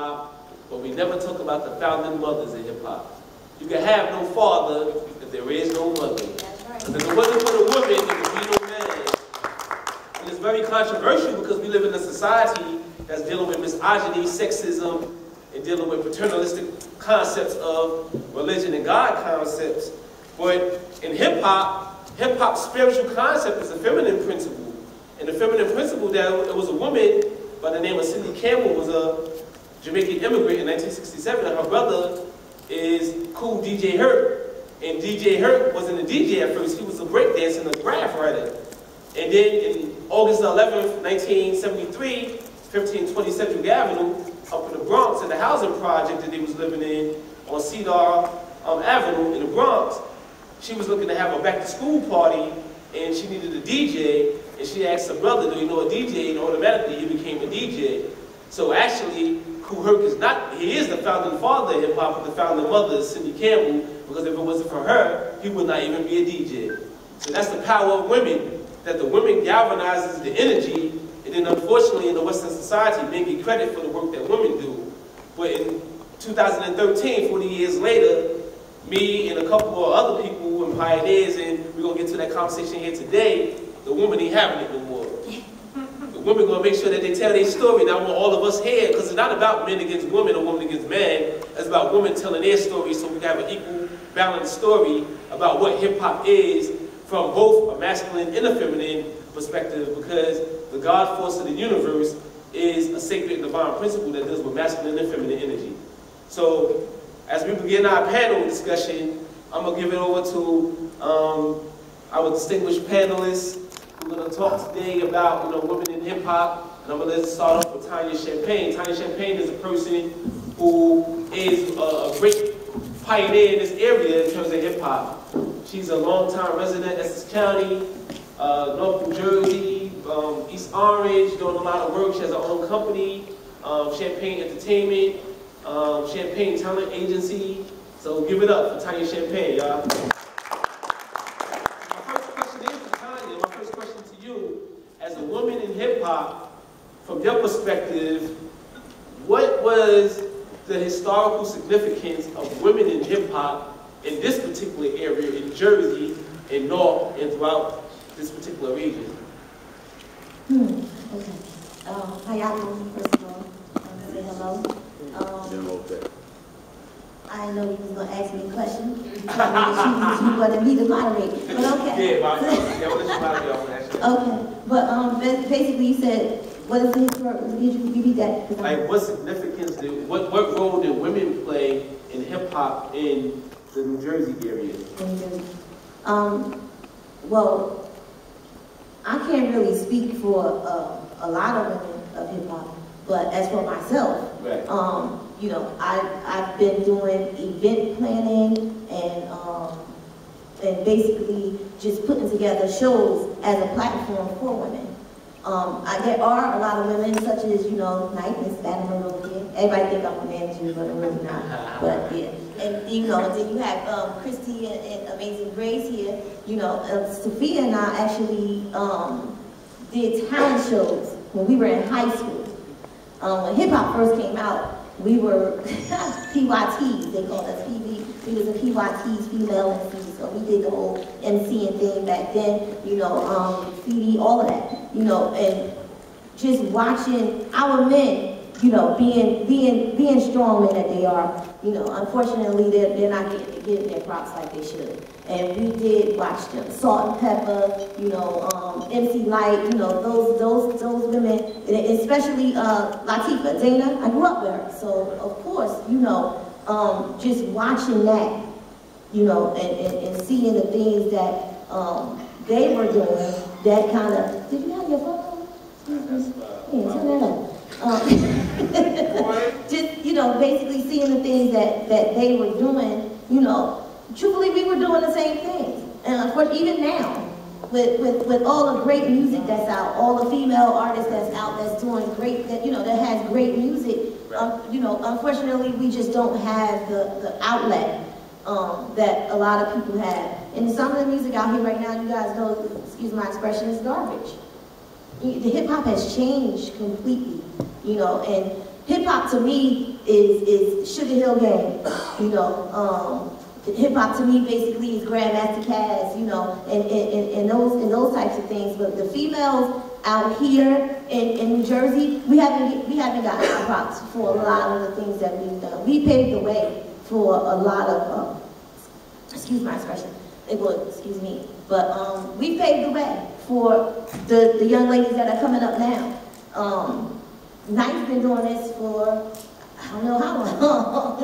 hip-hop, but we never talk about the founding mothers in hip-hop. You can have no father if there is no mother. That's right. If it wasn't for the woman, there would be no man. And it's very controversial because we live in a society that's dealing with misogyny, sexism, and dealing with paternalistic concepts of religion and God concepts. But in hip-hop's spiritual concept is a feminine principle. And the feminine principle that it was a woman by the name of Cindy Campbell, was a Jamaican immigrant in 1967, and her brother is Cool DJ Herc. And DJ Herc wasn't a DJ at first, he was a breakdancer and a graph writer. And then in August 11th, 1973, 1520 Central Avenue, up in the Bronx, in the housing project that they was living in on Cedar Avenue in the Bronx, she was looking to have a back-to-school party, and she needed a DJ, and she asked her brother, do you know a DJ? And automatically he became a DJ. So actually, Kool Herc is not, he is the founding father of hip-hop, but the founding mother is Cindy Campbell, because if it wasn't for her, he would not even be a DJ. So that's the power of women, that the women galvanizes the energy, and then unfortunately in the Western society, men get credit for the work that women do. But in 2013, 40 years later, me and a couple of other people and pioneers, and we're going to get to that conversation here today, the women ain't having it no more. The women going to make sure that they tell their story, and I want all of us here, because it's not about men against women or women against men, it's about women telling their story so we can have an equal, balanced story about what hip-hop is from both a masculine and a feminine perspective, because the God force of the universe is a sacred and divine principle that deals with masculine and feminine energy. So, as we begin our panel discussion, I'm going to give it over to our distinguished panelists. We're going to talk today about women in hip-hop, and I'm going to start off with Tonia Champagne. Tonia Champagne is a person who is a great pioneer in this area in terms of hip-hop. She's a longtime resident of Essex County, North New Jersey, East Orange, doing a lot of work. She has her own company, Champagne Entertainment, Champagne Talent Agency. So give it up for Tonia Champagne, y'all. My first question is for Tonia. My first question to you, as a woman in hip-hop, from your perspective, what was the historical significance of women in hip-hop in this particular area in Jersey, in North, and throughout this particular region? Okay. How y'all doing, first of all? Say hello. I didn't know you was going to ask me a question. You wanted me to moderate, but okay. Yeah, but I want to moderate. I want to ask you. Okay, but basically you said, what is the historical? Did you repeat that? Like, what significance what role did women play in hip hop in the New Jersey area? Well, I can't really speak for a lot of women of hip hop, but as for myself, right. I've been doing event planning and basically just putting together shows as a platform for women. There are a lot of women, such as, NITE, Miss Bannerman over here. Everybody think I'm a manager, but I'm really not. But yeah, and then you have CHRISTI and Amazing Grace here. SAFIYYAH and I actually did talent shows when we were in high school. When hip hop first came out, we were PYTs. They called us PV. We was a PYTs, female MCs. So we did the whole MCing thing back then. Graffiti, all of that. And just watching our men, being strong men that they are. Unfortunately, they're not getting their props like they should. And we did watch them. Salt and Pepper, MC Light, those women, especially Latifah, Dana. I grew up with her, so of course, just watching that, and seeing the things that they were doing, that kind of. Did you have your phone? Yeah, turn that up. Just, basically seeing the things that they were doing, truthfully, we were doing the same things. And of course, even now, with all the great music that's out, all the female artists that's out that's doing great, that has great music, unfortunately, we just don't have the outlet that a lot of people have. And some of the music out here right now, you guys know, excuse my expression, is garbage. The hip hop has changed completely, and hip hop to me is Sugar Hill Gang, you know. Hip hop to me basically is Grandmaster Caz, you know, and those types of things. But the females out here in New Jersey, we haven't gotten our props for a lot of the things that we've done. We paved the way for a lot of excuse my expression. It would, excuse me, but we paved the way for the young ladies that are coming up now. NITE's been doing this for I don't know how long.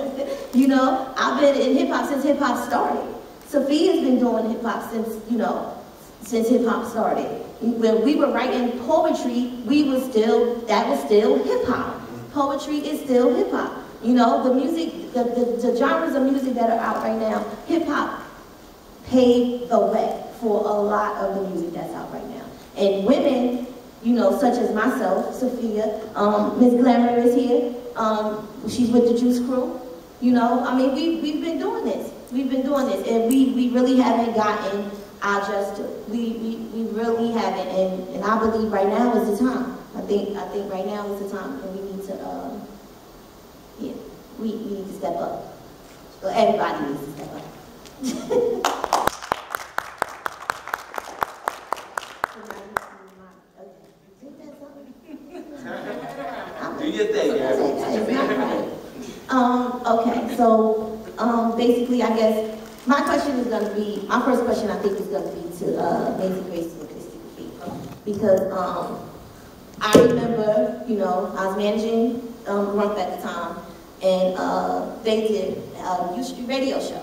You know, I've been in hip hop since hip hop started. SAFIYYAH's been doing hip hop since, you know, since hip hop started. When we were writing poetry, that was still hip hop. Poetry is still hip hop. You know, the music, the genres of music that are out right now, hip hop paved the way for a lot of the music that's out right now. And women, you know, such as myself, SAFIYYAH, Ms. Glamour is here. She's with the Juice Crew. You know, I mean, we've been doing this. We've been doing this, and we really haven't gotten our just due. We really haven't, and I believe right now is the time. I think right now is the time, and we need to, yeah, we need to step up. So everybody needs to step up. Do your thing, Gary. Okay, so basically, I guess my question is going to be, my first question I think is going to be to Amazing Grace and CHRISTI, because I remember, you know, I was managing Rump at the time, and they did a radio show,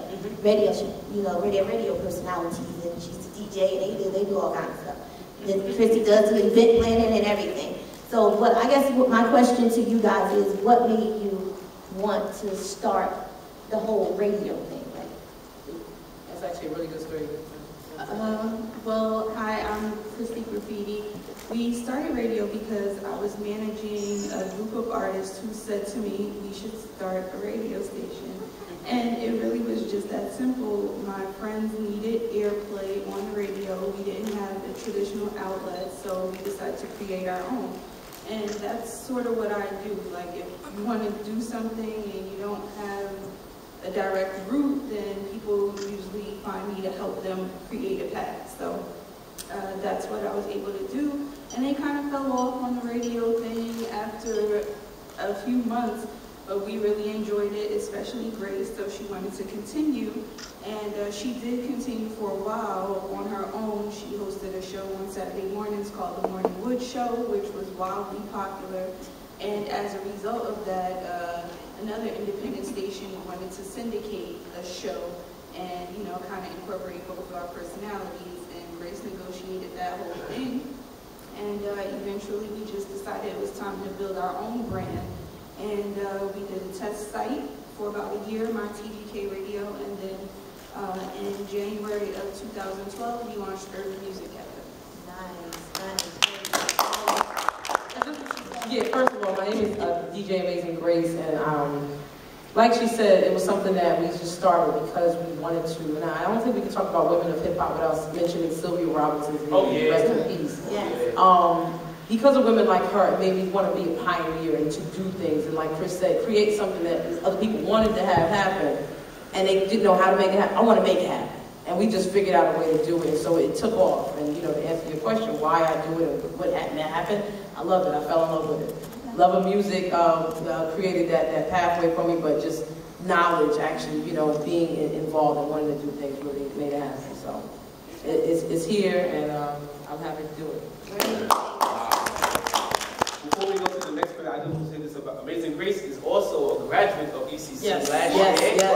you know, radio personalities, and she's a DJ, and they do all kinds of stuff. Then CHRISTI does the event planning and everything. So, but I guess my question to you guys is, what made you want to start the whole radio thing? Like, that's actually a really good story. Well, hi, I'm CHRISTI Graffiti. We started radio because I was managing a group of artists who said to me, we should start a radio station. And it really was just that simple. My friends needed airplay on the radio. We didn't have a traditional outlet, so we decided to create our own. And that's sort of what I do. Like, if you want to do something and you don't have a direct route, then people usually find me to help them create a path. So that's what I was able to do. And they kind of fell off on the radio thing after a few months, but we really enjoyed it, especially Grace, so she wanted to continue. And she did continue for a while on her own. She hosted a show on Saturday mornings called The Morning Wood Show, which was wildly popular. And as a result of that, another independent station wanted to syndicate a show and, you know, kind of incorporate both of our personalities. And Grace negotiated that whole thing. And eventually we just decided it was time to build our own brand. And we did a test site for about a year, my TDK Radio, and then in January of 2012, we launched Urban Music Cafe. Nice. Yeah, first of all, my name is DJ Amazing Grace, and like she said, it was something that we just started because we wanted to. And I don't think we can talk about women of hip hop without mentioning Sylvia Robinson's name. Oh, yeah. Rest in peace. Yes. Because of women like her, it made me want to be a pioneer and to do things. And like Chris said, create something that other people wanted to have happen, and they didn't know how to make it happen. I want to make it happen. And we just figured out a way to do it. And so it took off. And, you know, to answer your question, why I do it and what happened, I loved it. I fell in love with it. Love of music created that pathway for me, but just knowledge, actually, you know, being involved and wanting to do things really made it happen. So it's here, and I'm happy to do it. Before we go to the next part, I just want to say this about Amazing Grace is also a graduate of ECC last year. Yes.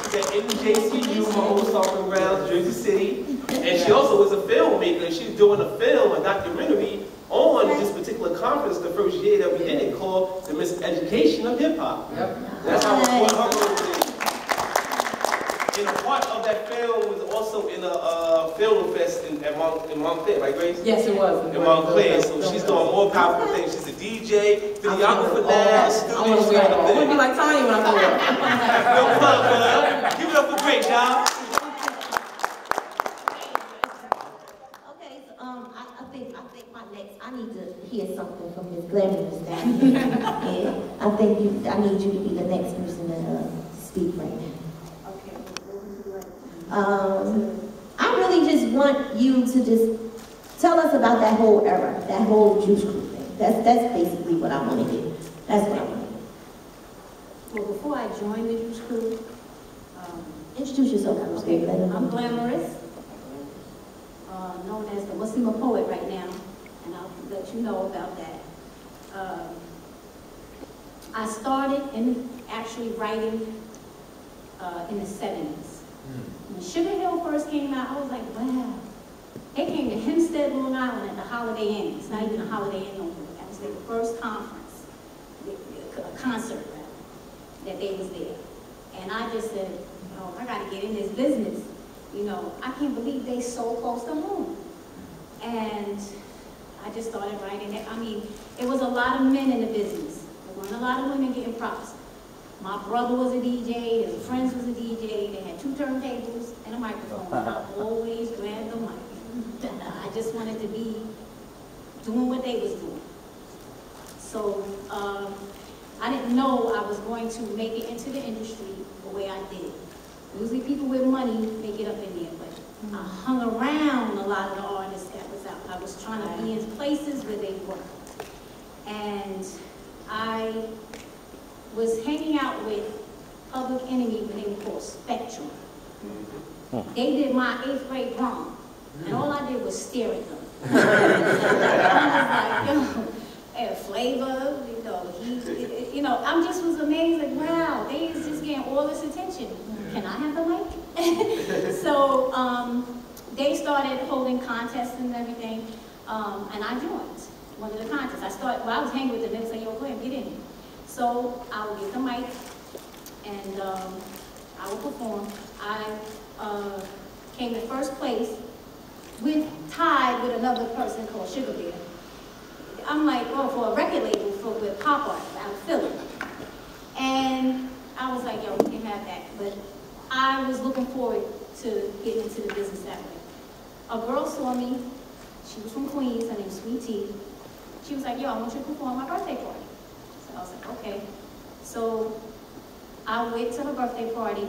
She's at NJCU, my old stomping grounds, Jersey City. And she also is a filmmaker. She's doing a film, a documentary on this particular conference the first year that we did it, called The Miseducation of Hip Hop. Yep. That's how we put her role in. And a part of that film was also in a film fest in Montclair, right, Grace? Yes, it was. In Montclair, so she's doing more powerful things. She's a DJ, videographer now, student. I'm going to be like Tonya when I grow up. No fun, give it up for Grace, y'all. Okay, so I think my next, I need to hear something from Ms. Glamourous down here. I think I need you to be the next person to speak right now. Okay. I really just want you to just tell us about that whole era, that whole Juice Crew thing. That's basically what I want to hear. That's what I want to hear. Well, before I joined the Juice Crew, Introduce yourself. okay, I'm Glamorous, known as the Muslim poet right now, and I'll let you know about that. I started in actually writing in the 70s. When Sugar Hill first came out, I was like, wow. They came to Hempstead, Long Island at the Holiday Inn. It's not even a Holiday Inn no more. That was their first conference, a concert rather, that they was there. And I just said, oh, I gotta get in this business. You know, I can't believe they so close to home. And I just started writing it. I mean, it was a lot of men in the business. There weren't a lot of women getting props. My brother was a DJ, his friends was a DJ, they had 2 turntables and a microphone. And I always grabbed the mic. I just wanted to be doing what they was doing. So I didn't know I was going to make it into the industry the way I did. Usually people with money, they get up in there, but I hung around a lot of the artists that was out. I was trying to be in places where they were. And I was hanging out with Public Enemy when they were called Spectrum. They did my 8th grade prom, and all I did was stare at them. I was like, yo, and Flavor, you know, I just was amazed, like, wow, they is just getting all this attention. Can I have the mic? So they started holding contests and everything, and I joined one of the contests. I was hanging with them, they would say, yo, go ahead, get in. So I would get the mic, and I would perform. I came in first place, tied with another person called Sugar Bear. I'm like, oh, for a record label with pop art out of Philly. And I was like, yo, we can have that. But I was looking forward to getting into the business that way. A girl saw me. She was from Queens. Her name was Sweet Tea. She was like, yo, I want you to perform my birthday party. So I was like, okay. So I went to her birthday party.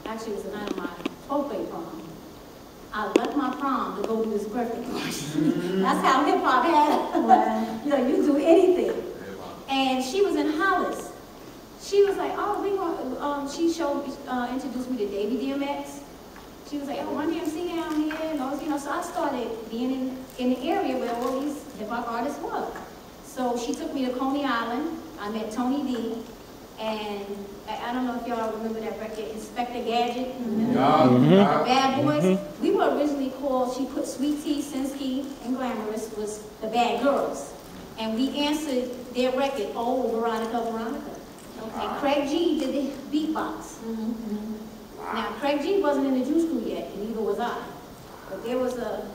Actually, it was the night of my 12th grade prom. I left my prom to go do this birthday party. That's how hip-hop had it. You know, you do anything. And she was in Hollis. She was like, oh, we want, she introduced me to Davey DMX. She was like, oh, Run DMC down here, and those, you know, so I started being in the area where all these hip-hop artists were. So she took me to Coney Island. I met Tony D. And I don't know if y'all remember that record, Inspector Gadget, Bad Boys. We were originally called, she put Sweet Tea, Sinsky, and Glamorous was the Bad Girls. And we answered their record, Oh, Veronica, Veronica. And Craig G did the beatbox. Now, Craig G wasn't in the Juice Crew yet, and neither was I. But there was a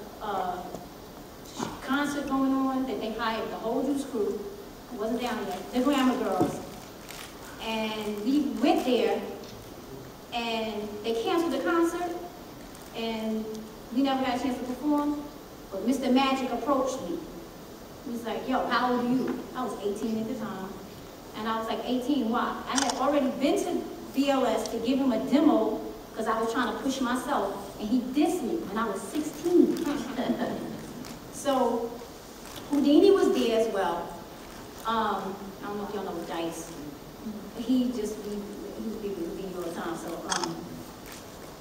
concert going on that they hired the whole Juice Crew. It wasn't down yet, the Glamour Girls. And we went there, and they canceled the concert, and we never got a chance to perform. But Mr. Magic approached me. He was like, yo, how old are you? I was 18 at the time. And I was like, 18, why? I had already been to BLS to give him a demo, because I was trying to push myself, and he dissed me when I was 16. So, Houdini was there as well. I don't know if y'all know Dice. He was speaking with Houdini all the time. So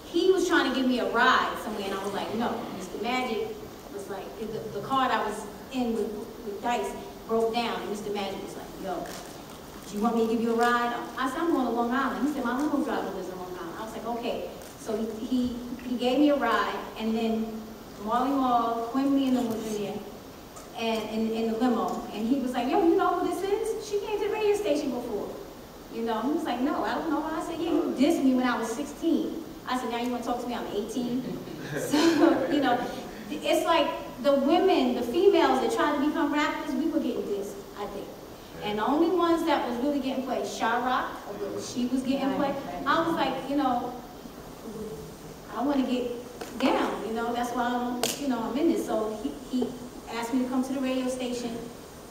he was trying to give me a ride somewhere, and I was like, no. Mr. Magic was like, the card I was in with Dice broke down, and Mr. Magic was like, yo, do you want me to give you a ride? I said, I'm going to Long Island. He said, my limo driver lives in Long Island. I was like, okay. So he gave me a ride, and then Marley Marl, Quinn Lee, and them was in there, and in the limo. And he was like, yo, you know who this is? She came to the radio station before. You know, he was like, no, I don't know. I said, yeah, you dissed me when I was 16. I said, now you want to talk to me? I'm 18. So, you know, it's like the women, the females that tried to become rappers, we were getting dissed, I think. And the only ones that was really getting played, Sha-Rock, she was getting played. I was like, you know, I want to get down, you know, that's why I'm in this. So he asked me to come to the radio station.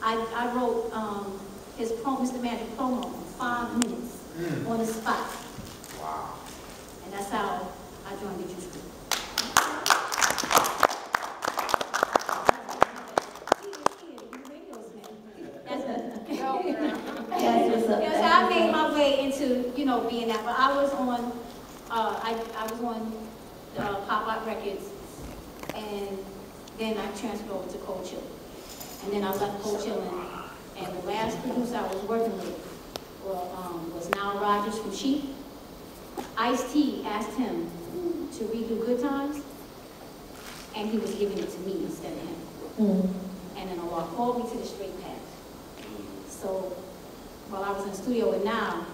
I wrote his Mr. Magic promo in 5 minutes on the spot. Wow. And that's how I joined the Juice Group. So I made my way into, you know, being that. But I was on, I was on Pop Out Records, and then I transferred over to Cold Chill. And then I left Cold Chill, and the last producer I was working with was Nile Rodgers from Chic. Ice-T asked him to redo Good Times, and he was giving it to me instead of him. And then Allah called me to the straight path. So while I was in the studio with Nile,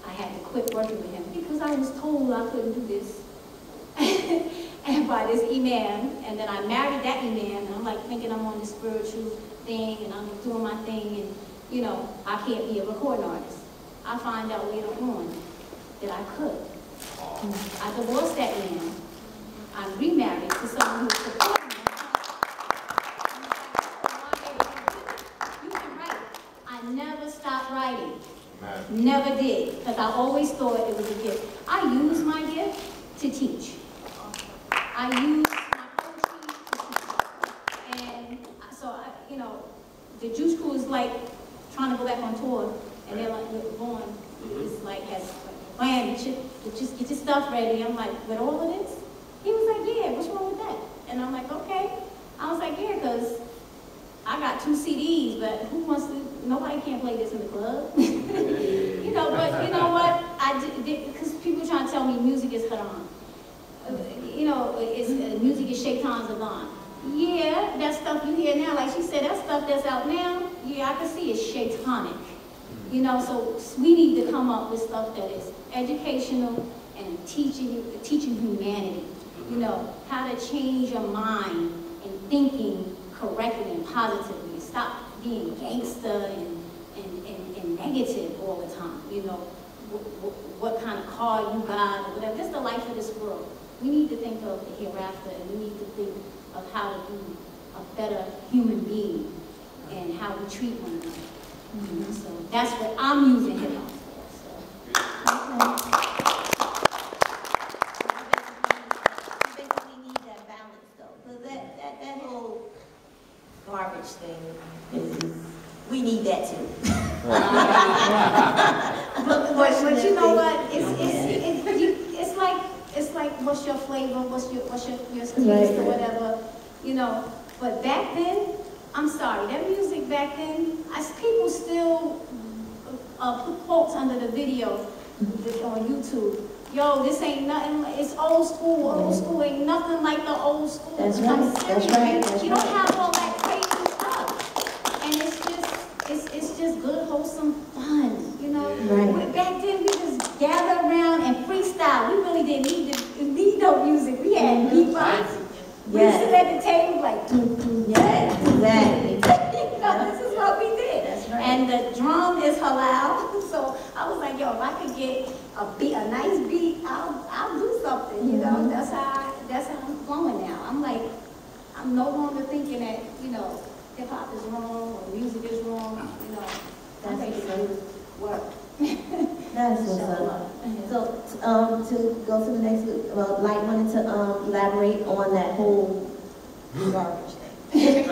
I had to quit working with him because I was told I couldn't do this. And by this imam, and then I married that imam, and I'm like thinking I'm on this spiritual thing, and I'm doing my thing, and you know, I can't be a recording artist. I find out later on that I could. I divorced that man. I'm remarried to someone who's supporting me. You can write. I never stopped writing. Never did, because I always thought it was a gift. I use my gift to teach. I use my poetry to teach. And so, you know, the Juice Crew is like trying to go back on tour, and they're like, we're going. It's like, man, just get your stuff ready. I'm like, with all of this? He was like, yeah, what's wrong with that? And I'm like, okay. I was like, yeah, because I got 2 CDs, but who wants to, nobody can play this in the club. You know, but you know what? I did, because people trying to tell me music is haram. You know, music is shaitan's alarm. Yeah, that stuff you hear now, like she said, that stuff that's out now, yeah, I can see it's shaitanic. You know, so we need to come up with stuff that is educational and teaching humanity. You know, how to change your mind and thinking correctly and positively, and stop being gangster and negative all the time. You know, what kind of car you got or whatever. This is the life of this world. We need to think of the hereafter, and we need to think of how to be a better human being and how we treat one another. So that's what I'm using hip hop for. You basically need that balance, though. So that whole garbage thing is, we need that too. but you know what? It's like what's your flavor? What's your taste or whatever? You know. But back then, I'm sorry, that music back then, people still put quotes under the video on YouTube. Yo, this ain't nothing, it's old school ain't nothing like the old school. That's right, that's right. You don't have all that crazy stuff. And it's just good, wholesome fun, you know? Right. Back then, we just gathered around and freestyle. We really didn't need no music. We had beatbox. We sit at the table like, exactly. You know, this is what we did. That's right. And the drum is halal. So I was like, yo, if I could get a nice beat, I'll do something. You know, that's how I'm flowing now. I'm like, I'm no longer thinking that, you know, hip hop is wrong or music is wrong. You know, that's how you do work. That's what's up. So, to go to the next, Light wanted to elaborate on that whole garbage thing.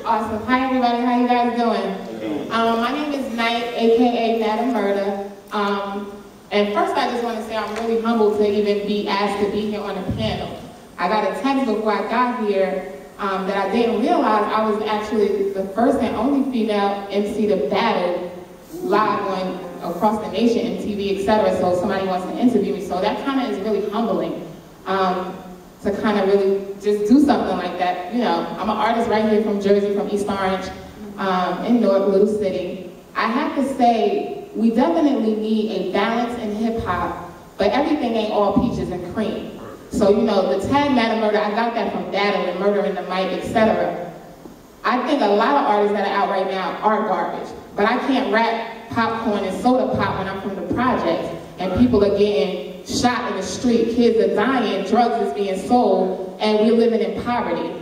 Awesome. Hi, everybody. How you guys doing? My name is NITE, a.k.a. Madam MURDA. And first, I just want to say I'm really humbled to even be asked to be here on a panel. I got a text before I got here that I didn't realize I was actually the first and only female MC to battle live on across the nation, MTV, etc. So somebody wants to interview me. So that kind of is really humbling to kind of really just do something like that. You know, I'm an artist right here from Jersey, from East Orange, in North Little City. I have to say, we definitely need a balance in hip hop, but everything ain't all peaches and cream. So, you know, the tag Madam MURDA, I got that from Battle and Murder in the Mic, etc. I think a lot of artists that are out right now are garbage, but I can't rap popcorn and soda pop when I'm from the projects and people are getting shot in the street, kids are dying, drugs is being sold, and we're living in poverty.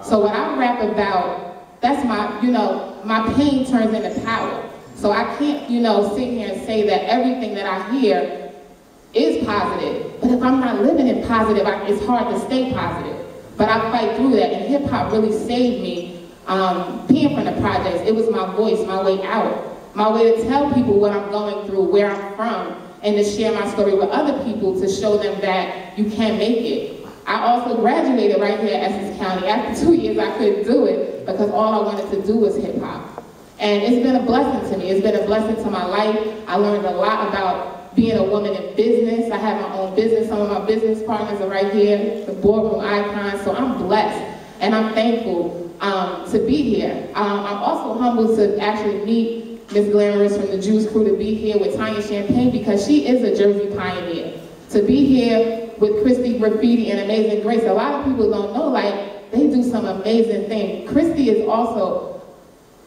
So what I rap about, that's my, you know, my pain turns into power. So I can't, you know, sit here and say that everything that I hear is positive. But if I'm not living in positive, it's hard to stay positive. But I fight through that, and hip hop really saved me being from the projects. It was my voice, my way out, my way to tell people what I'm going through, where I'm from, and to share my story with other people to show them that you can make it. I also graduated right here at Essex County. After 2 years, I couldn't do it because all I wanted to do was hip hop. And it's been a blessing to me. It's been a blessing to my life. I learned a lot about being a woman in business. I have my own business. Some of my business partners are right here, the boardroom icons. So I'm blessed and I'm thankful to be here. I'm also humbled to actually meet Miss Glamorous from the Juice Crew, to be here with TONIA Champagne because she is a Jersey pioneer. To be here with CHRISTI Graffiti and Amazing Grace, a lot of people don't know, like, they do some amazing things. CHRISTI is also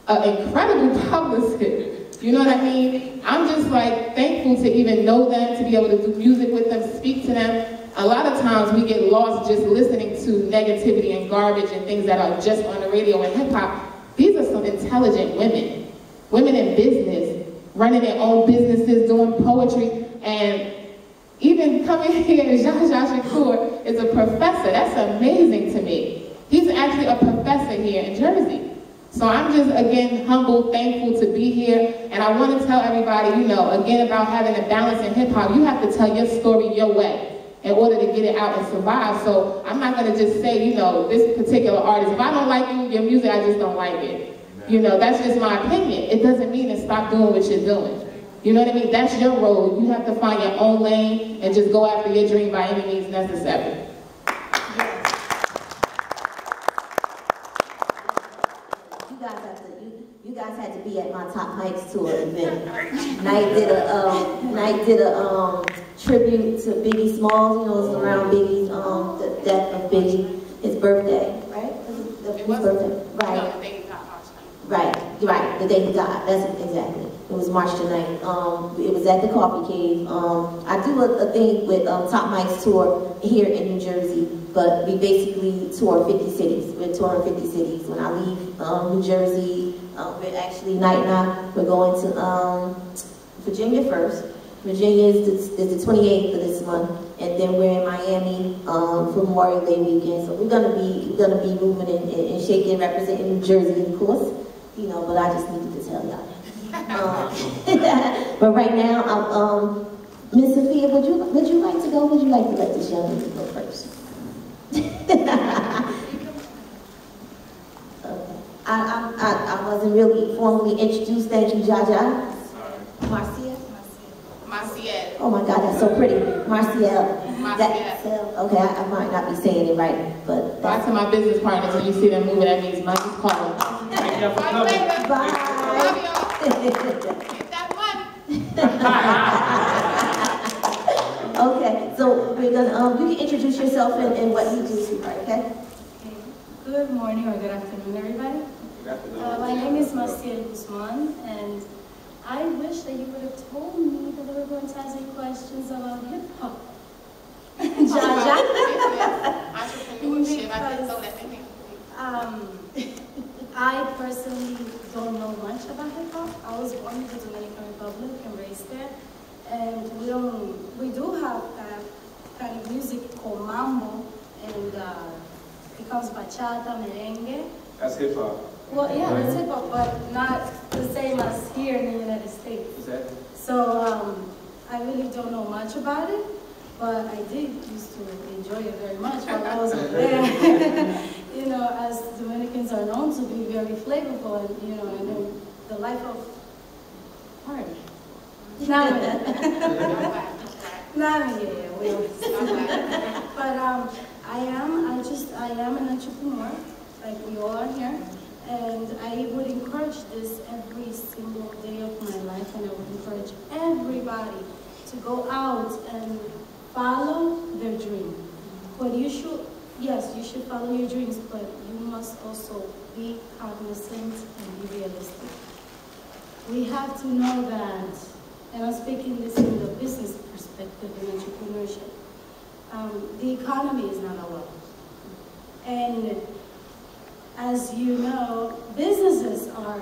an incredible publicist. You know what I mean? I'm just like thankful to even know them, to be able to do music with them, speak to them. A lot of times we get lost just listening to negativity and garbage and things that are just on the radio and hip hop. These are some intelligent women. Women in business, running their own businesses, doing poetry, and even coming here, SHAKUR is a professor. That's amazing to me. He's actually a professor here in Jersey. So I'm just, again, humbled, thankful to be here. And I want to tell everybody, you know, again, about having a balance in hip-hop. You have to tell your story your way in order to get it out and survive. So I'm not going to just say, you know, this particular artist, if I don't like your music, I just don't like it. You know, that's just my opinion. It doesn't mean to stop doing what you're doing. You know what I mean? That's your road. You have to find your own lane and just go after your dream by any means necessary. You guys had to be at my Top Mics tour event. NITE did a tribute to Biggie Smalls. You know, it was around Biggie's the death of Biggie, his birthday, right? His birthday, right? No, the day he got March 9th. Right. The day he died. That's exactly. It was March the 9th. It was at the Coffee Cave. I do a thing with Top Mics tour here in New Jersey, but we basically tour 50 cities. We're touring 50 cities. When I leave New Jersey, we're actually, NITE and I, we're going to Virginia first. Virginia is the 28th of this month, and then we're in Miami for Memorial Day weekend. So we're gonna be moving and shaking, representing New Jersey, of course. You know, but I just needed to tell y'all. But right now, Miss Safiyyah, would you like to go? Would you like to let this young lady go first? Okay. I wasn't really formally introduced. Thank you, Jaja. Marcia. Oh my God, that's so pretty. Marciel. Okay, I might not be saying it right, but bye to my business partners. When you see them moving, that means money's calling. Thank you for coming. Bye. Love y'all. Get that money. Okay, so we're gonna you can introduce yourself and what you do, okay? Good morning or good afternoon, everybody. My name is Muskan Swan, and I wish that you would have told me that we were going to ask you questions about hip hop. Jaja. Entrepreneurship, I think so. I personally don't know much about hip hop. I was born in the Dominican Republic and raised there, and we do have kind of music called mambo, and it comes bachata, merengue. That's hip hop. Well, yeah, that's hip hop, but not the same as here in the United States. Exactly. So I really don't know much about it, but I did used to enjoy it very much while I was over there. You know, as Dominicans are known to be very flavorful, and you know, and the life of party. But I am an entrepreneur, like we all are here. And I would encourage this every single day of my life, and I would encourage everybody to go out and follow their dream. But you should follow your dreams, but you must also be cognizant and be realistic. We have to know that, and I'm speaking this in the business perspective in entrepreneurship, the economy is not our well. And as you know, businesses are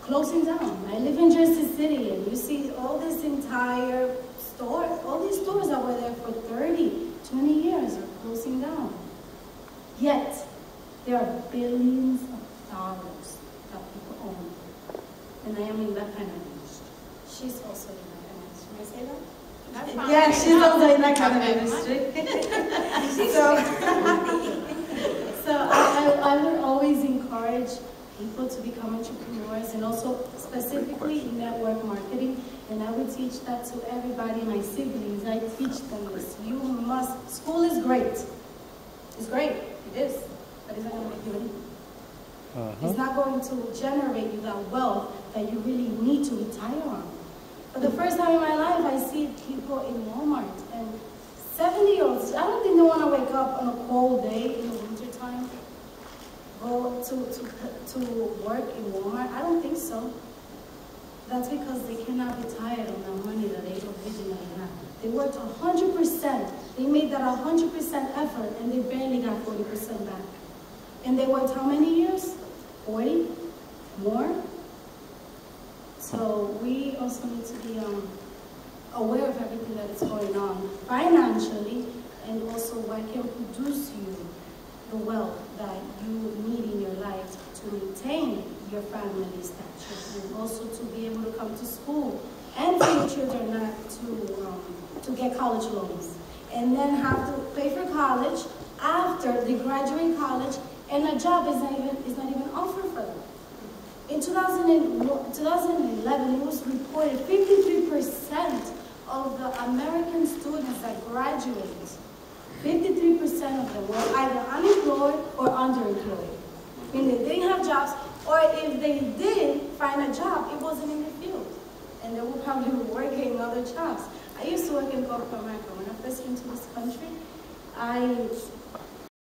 closing down. I live in Jersey City, and you see all this entire store, all these stores that were there for 30, 20 years are closing down. Yet, there are billions of dollars that people own. And I am in that kind of industry. She's also in that kind of industry. May I say that? That's fine. Yeah, she's also in that kind of industry. So I would always encourage people to become entrepreneurs, and also specifically in network marketing. And I would teach that to everybody, my siblings. I teach them this. You must, school is great. It's great, it is, but it's not going to make you anything. It's not going to generate you that wealth that you really need to retire on. For the first time in my life, I see people in Walmart, and 70-year-olds, I don't think they want to wake up on a cold day in the wintertime, go to work in Walmart. I don't think so. That's because they cannot retire on the money that they originally had. They worked 100%. They made that 100% effort, and they barely got 40% back. And they worked how many years? 40? More? So we also need to be aware of everything that is going on financially, and also what can produce you the wealth that you need in your life to maintain your family stature, and also to be able to come to school, and for your children not to get college loans, and then have to pay for college after they graduate college, and a job is not even offered for them. In 2011, it was reported 53% of the American students that graduate, 53% of them were either unemployed or underemployed. Meaning they didn't have jobs, or if they did find a job, it wasn't in the field. And they were probably working other jobs. I used to work in corporate America. When I first came to this country, I